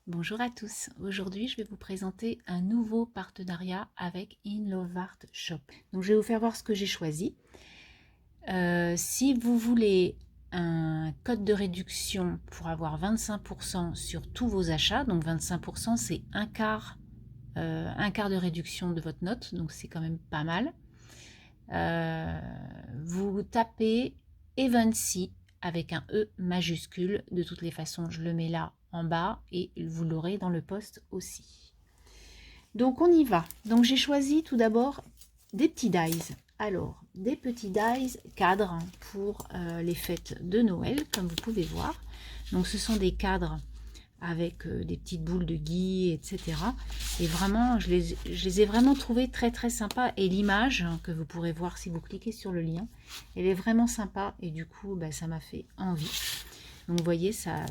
Bonjour à tous, aujourd'hui je vais vous présenter un nouveau partenariat avec In Love Art Shop. Donc je vais vous faire voir ce que j'ai choisi. Si vous voulez un code de réduction pour avoir 25% sur tous vos achats, donc 25% c'est un quart de réduction de votre note, donc c'est quand même pas mal. Vous tapez Evency avec un E majuscule. De toutes les façons, je le mets là en bas et vous l'aurez dans le post aussi. Donc on y va. Donc j'ai choisi tout d'abord des petits dies. Alors, des petits dies cadres pour les fêtes de Noël, comme vous pouvez voir. Donc ce sont des cadres avec des petites boules de gui, etc. Et vraiment, je les ai vraiment trouvés très très sympas. Et l'image que vous pourrez voir si vous cliquez sur le lien, elle est vraiment sympa. Et du coup, ça m'a fait envie. Donc vous voyez, ça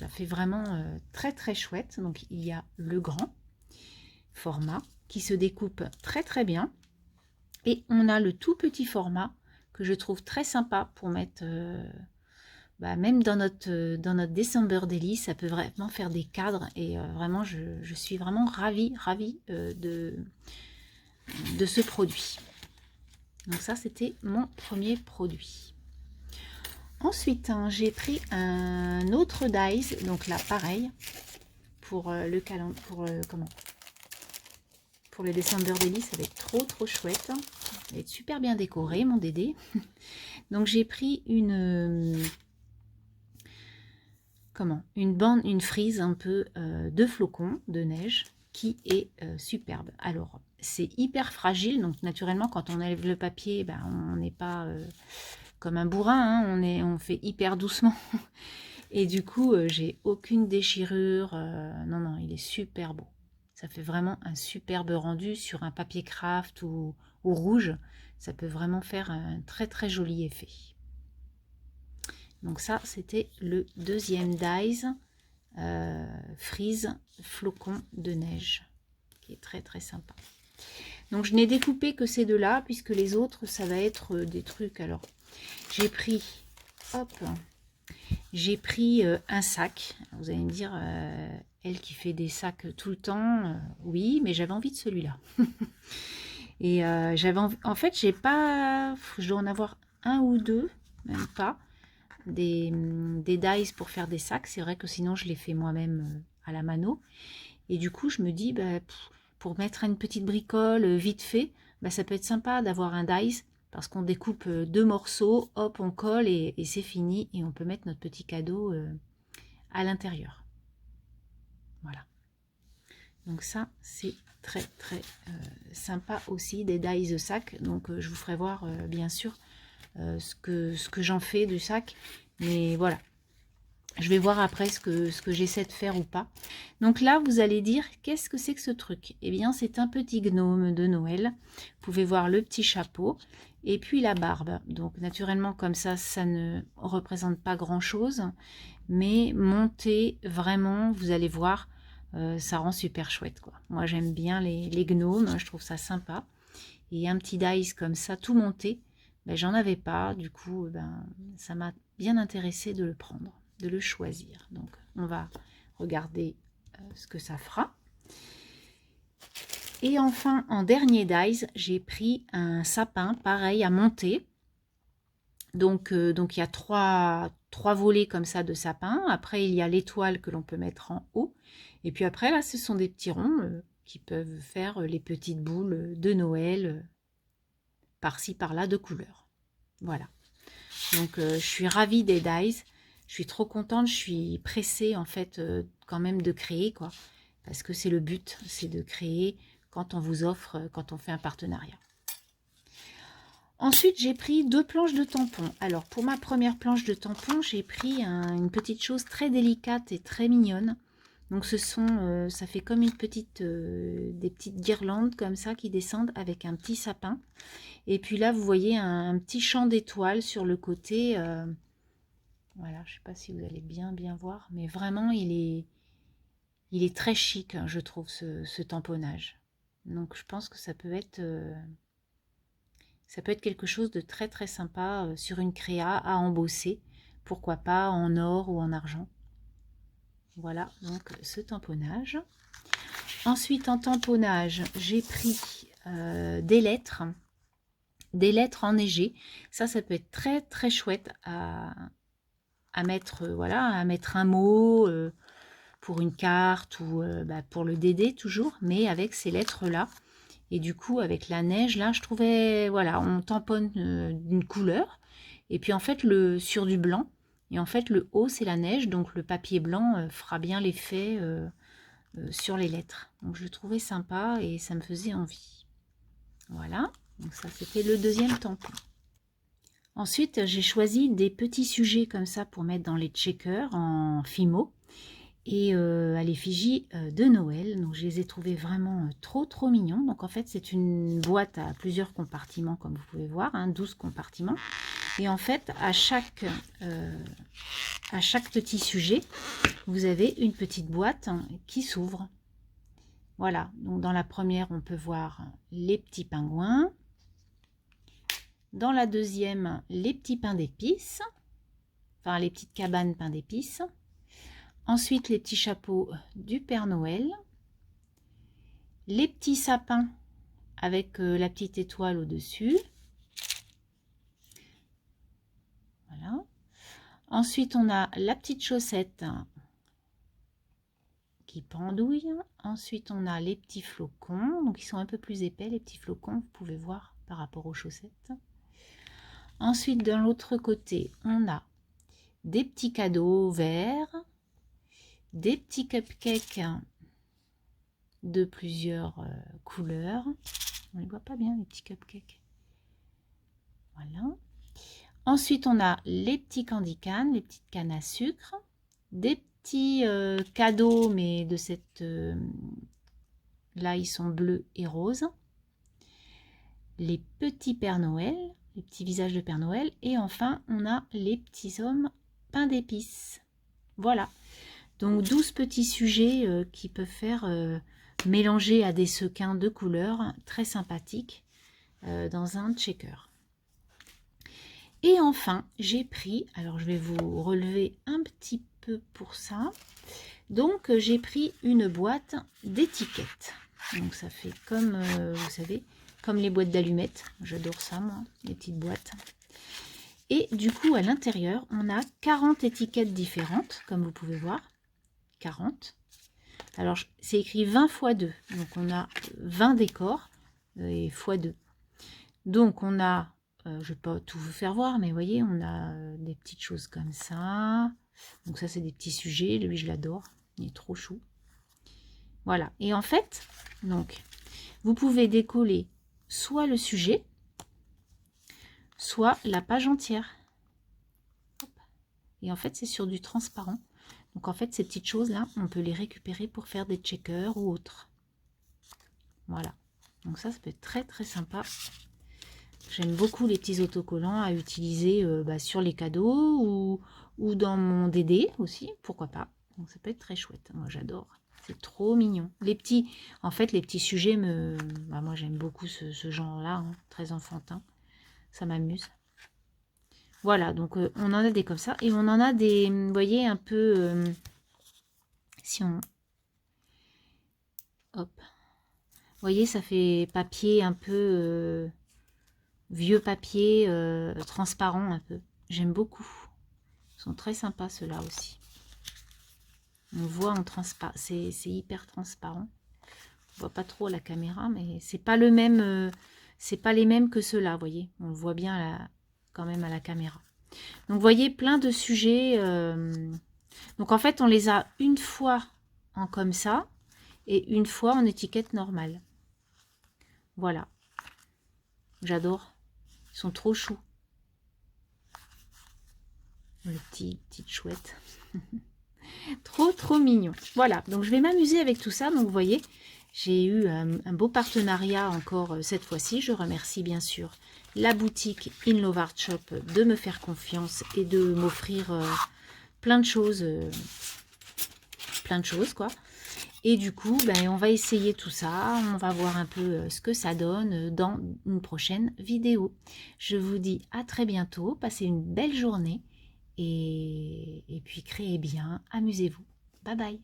fait vraiment très très chouette. Donc il y a le grand format qui se découpe très très bien. Et on a le tout petit format que je trouve très sympa pour mettre... même dans notre December Daily, ça peut vraiment faire des cadres et vraiment je suis vraiment ravie de ce produit. Donc ça c'était mon premier produit. Ensuite j'ai pris un autre dies, donc là pareil pour le calendrier, pour le December Daily, ça va être trop chouette. Ça va être super bien décoré mon Dédé. Donc j'ai pris une une frise un peu de flocons de neige qui est superbe. Alors c'est hyper fragile, donc naturellement quand on enlève le papier, on n'est pas comme un bourrin, hein, on fait hyper doucement. Et du coup j'ai aucune déchirure, non, il est super beau. Ça fait vraiment un superbe rendu sur un papier craft ou rouge, ça peut vraiment faire un très joli effet. Donc ça c'était le deuxième dies. Frise flocon de neige qui est très sympa. Donc je n'ai découpé que ces deux là puisque les autres ça va être des trucs. Alors j'ai pris un sac. Vous allez me dire elle qui fait des sacs tout le temps, oui, mais j'avais envie de celui-là. Et en fait j'ai pas, je dois en avoir un ou deux, même pas, des dies pour faire des sacs. C'est vrai que sinon je les fais moi-même à la mano. Et du coup je me dis pour mettre une petite bricole vite fait, ça peut être sympa d'avoir un dies parce qu'on découpe deux morceaux, hop on colle et c'est fini et on peut mettre notre petit cadeau à l'intérieur. Voilà. Donc ça c'est très sympa aussi, des dies de sac. Donc je vous ferai voir bien sûr ce que j'en fais du sac. Mais voilà, je vais voir après ce que j'essaie de faire ou pas. Donc là, vous allez dire, qu'est-ce que c'est que ce truc? Eh bien, c'est un petit gnome de Noël. Vous pouvez voir le petit chapeau et puis la barbe. Donc naturellement, comme ça ne représente pas grand-chose. Mais monter, vraiment, vous allez voir, ça rend super chouette, quoi. Moi, j'aime bien les gnomes, je trouve ça sympa. Et un petit dice comme ça, tout monté, j'en avais pas. Du coup, ça m'a bien intéressé de le prendre, de le choisir. Donc, on va regarder ce que ça fera. Et enfin, en dernier dice, j'ai pris un sapin, pareil, à monter. Donc il y a trois volets comme ça de sapin. Après, il y a l'étoile que l'on peut mettre en haut. Et puis après, là, ce sont des petits ronds qui peuvent faire les petites boules de Noël par-ci, par-là de couleurs. Voilà. Donc, je suis ravie des dies. Je suis trop contente. Je suis pressée, en fait, quand même de créer, quoi. Parce que c'est le but, c'est de créer quand on vous offre, quand on fait un partenariat. Ensuite, j'ai pris deux planches de tampons. Alors, pour ma première planche de tampons, j'ai pris une petite chose très délicate et très mignonne. Donc, ça fait comme des petites guirlandes comme ça qui descendent avec un petit sapin. Et puis là, vous voyez un petit champ d'étoiles sur le côté. Voilà, je ne sais pas si vous allez bien voir, mais vraiment, il est très chic, hein, je trouve, ce tamponnage. Donc, je pense que ça peut être quelque chose de très sympa sur une créa à embosser. Pourquoi pas en or ou en argent. Voilà donc ce tamponnage. Ensuite en tamponnage, j'ai pris des lettres enneigées. Ça peut être très très chouette à mettre, voilà, à mettre un mot pour une carte ou pour le DD toujours, mais avec ces lettres là. Et du coup avec la neige là, je trouvais, voilà, on tamponne d'une couleur et puis en fait sur du blanc, et en fait le haut c'est la neige, donc le papier blanc fera bien l'effet sur les lettres. Donc je le trouvais sympa et ça me faisait envie. Voilà, donc ça c'était le deuxième tampon. Ensuite j'ai choisi des petits sujets comme ça pour mettre dans les checkers en Fimo et à l'effigie de Noël. Donc je les ai trouvés vraiment trop mignons. Donc en fait c'est une boîte à plusieurs compartiments comme vous pouvez voir, 12 compartiments. Et en fait à chaque petit sujet vous avez une petite boîte qui s'ouvre. Voilà, donc dans la première on peut voir les petits pingouins. Dans la deuxième, les petits pains d'épices, enfin les petites cabanes pains d'épices. Ensuite, les petits chapeaux du Père Noël. Les petits sapins avec la petite étoile au-dessus. Voilà. Ensuite, on a la petite chaussette qui pendouille. Ensuite, on a les petits flocons. Donc, ils sont un peu plus épais, les petits flocons, vous pouvez voir par rapport aux chaussettes. Ensuite, de l'autre côté, on a des petits cadeaux verts, des petits cupcakes de plusieurs couleurs. On ne les voit pas bien, les petits cupcakes. Voilà. Ensuite, on a les petits candy can, les petites cannes à sucre, des petits cadeaux, mais de cette... là, ils sont bleus et roses. Les petits Père Noël, les petits visages de Père Noël. Et enfin, on a les petits hommes pains d'épices. Voilà. Donc, 12 petits sujets qui peuvent faire mélanger à des sequins de couleurs très sympathiques dans un checker. Et enfin, j'ai pris, alors je vais vous relever un petit peu pour ça. Donc, j'ai pris une boîte d'étiquettes. Donc, ça fait comme, vous savez, comme les boîtes d'allumettes. J'adore ça, moi, les petites boîtes. Et du coup, à l'intérieur, on a 40 étiquettes différentes, comme vous pouvez voir. 40. Alors, c'est écrit 20 x 2. Donc, on a 20 décors et x 2. Donc, on a, je ne vais pas tout vous faire voir, mais vous voyez, on a des petites choses comme ça. Donc, ça, c'est des petits sujets. Lui, je l'adore. Il est trop chou. Voilà. Et en fait, donc, vous pouvez décoller soit le sujet, soit la page entière. Et en fait, c'est sur du transparent. Donc en fait, ces petites choses-là, on peut les récupérer pour faire des checkers ou autres. Voilà. Donc ça peut être très très sympa. J'aime beaucoup les petits autocollants à utiliser sur les cadeaux ou dans mon DD aussi, pourquoi pas. Donc ça peut être très chouette. Moi j'adore. C'est trop mignon. Les petits, en fait, les petits sujets moi j'aime beaucoup ce genre-là, très enfantin. Ça m'amuse. Voilà, donc on en a des comme ça. Et on en a des, vous voyez, un peu... si on... Hop. Vous voyez, ça fait papier un peu... vieux papier transparent un peu. J'aime beaucoup. Ils sont très sympas ceux-là aussi. On voit en transparent. C'est hyper transparent. On voit pas trop à la caméra, mais c'est pas le même... c'est pas les mêmes que ceux-là, vous voyez. On le voit bien quand même à la caméra. Donc, vous voyez, plein de sujets. Donc, en fait, on les a une fois en comme ça et une fois en étiquette normale. Voilà. J'adore. Ils sont trop choux. Le petite chouette. trop mignon. Voilà. Donc, je vais m'amuser avec tout ça. Donc, vous voyez, j'ai eu un beau partenariat encore cette fois-ci. Je remercie bien sûr la boutique In Love Art Shop de me faire confiance et de m'offrir plein de choses quoi. Et du coup, on va essayer tout ça. On va voir un peu ce que ça donne dans une prochaine vidéo. Je vous dis à très bientôt. Passez une belle journée et puis créez bien, amusez-vous. Bye bye.